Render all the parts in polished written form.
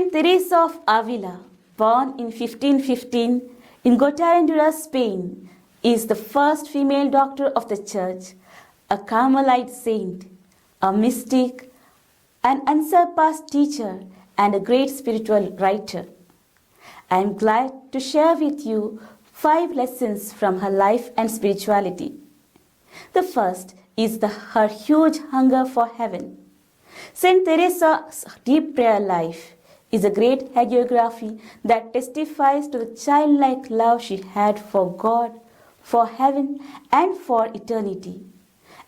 Saint Teresa of Avila, born in 1515 in Gotarendura, Spain, is the first female doctor of the Church, a Carmelite saint, a mystic, an unsurpassed teacher, and a great spiritual writer. I am glad to share with you 5 lessons from her life and spirituality. The first is her huge hunger for heaven. Saint Teresa's deep prayer life is a great hagiography that testifies to the childlike love she had for God, for heaven, and for eternity.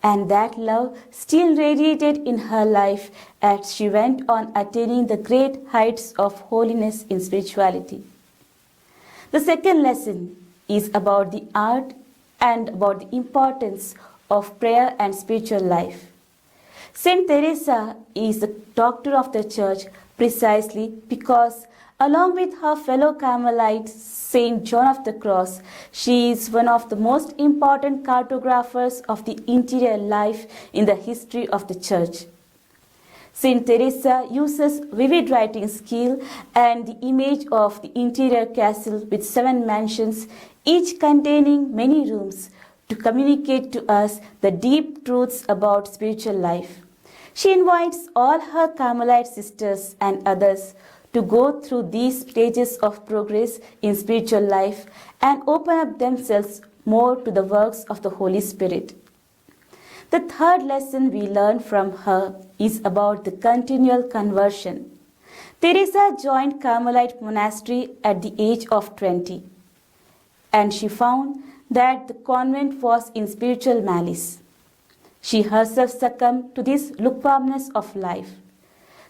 And that love still radiated in her life as she went on attaining the great heights of holiness in spirituality. The second lesson is about the art and about the importance of prayer and spiritual life. Saint Teresa is the doctor of the Church precisely because, along with her fellow Carmelites, Saint John of the Cross, she is one of the most important cartographers of the interior life in the history of the Church. Saint Teresa uses vivid writing skill and the image of the interior castle with 7 mansions, each containing many rooms, to communicate to us the deep truths about spiritual life. She invites all her Carmelite sisters and others to go through these stages of progress in spiritual life and open up themselves more to the works of the Holy Spirit. The third lesson we learn from her is about the continual conversion. Teresa joined Carmelite monastery at the age of 20, and she found that the convent was in spiritual malice. She herself succumbed to this lukewarmness of life.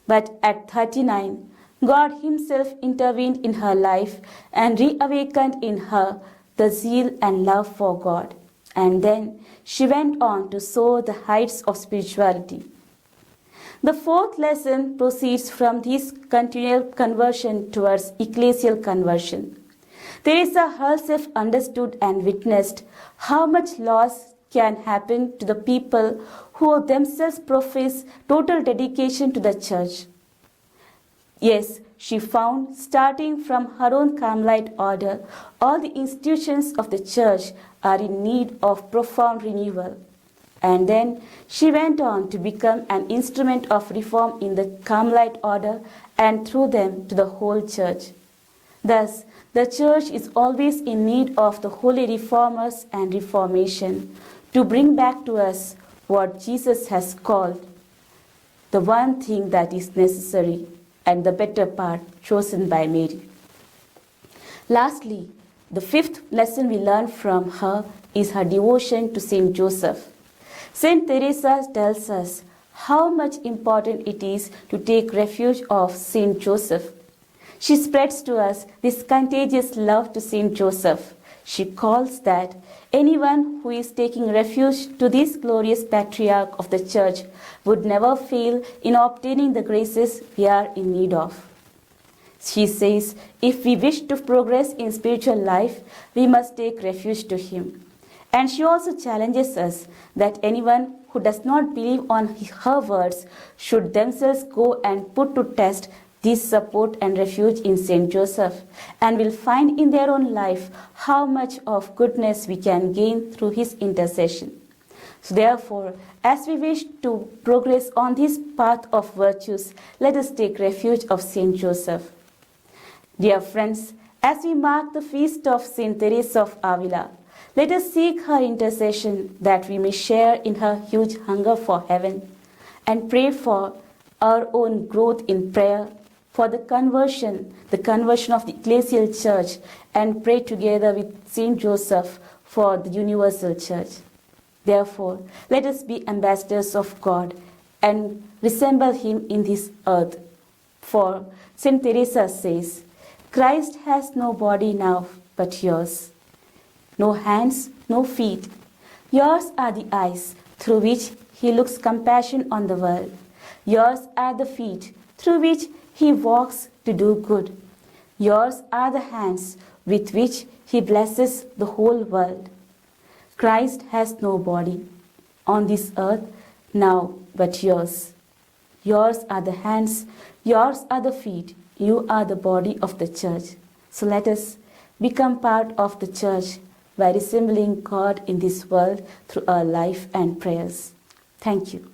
But at 39, God Himself intervened in her life and reawakened in her the zeal and love for God. And then she went on to soar the heights of spirituality. The fourth lesson proceeds from this continual conversion towards ecclesial conversion. Teresa herself understood and witnessed how much loss can happen to the people who themselves profess total dedication to the Church. Yes, she found, starting from her own Carmelite order, all the institutions of the Church are in need of profound renewal. And then she went on to become an instrument of reform in the Carmelite order and through them to the whole Church. Thus, the Church is always in need of the holy reformers and reformation to bring back to us what Jesus has called the one thing that is necessary and the better part chosen by Mary. Lastly, the 5th lesson we learn from her is her devotion to Saint Joseph. Saint Teresa tells us how much important it is to take refuge of Saint Joseph. She spreads to us this contagious love to Saint Joseph. She calls that anyone who is taking refuge to this glorious patriarch of the Church would never fail in obtaining the graces we are in need of. She says, if we wish to progress in spiritual life, we must take refuge to him. And she also challenges us that anyone who does not believe on her words should themselves go and put to test this support and refuge in Saint Joseph, and will find in their own life how much of goodness we can gain through his intercession. So therefore, as we wish to progress on this path of virtues, let us take refuge of Saint Joseph. Dear friends, as we mark the feast of Saint Teresa of Avila, let us seek her intercession that we may share in her huge hunger for heaven, and pray for our own growth in prayer, for the conversion of the ecclesial church, and pray together with Saint Joseph for the universal church. Therefore, let us be ambassadors of God and resemble him in this earth. For Saint Teresa says, Christ has no body now but yours, no hands, no feet. Yours are the eyes through which he looks compassion on the world. Yours are the feet through which he walks to do good. Yours are the hands with which he blesses the whole world. Christ has no body on this earth now but yours. Yours are the hands, yours are the feet, You are the body of the church. So let us become part of the church by resembling God in this world through our life and prayers. Thank you.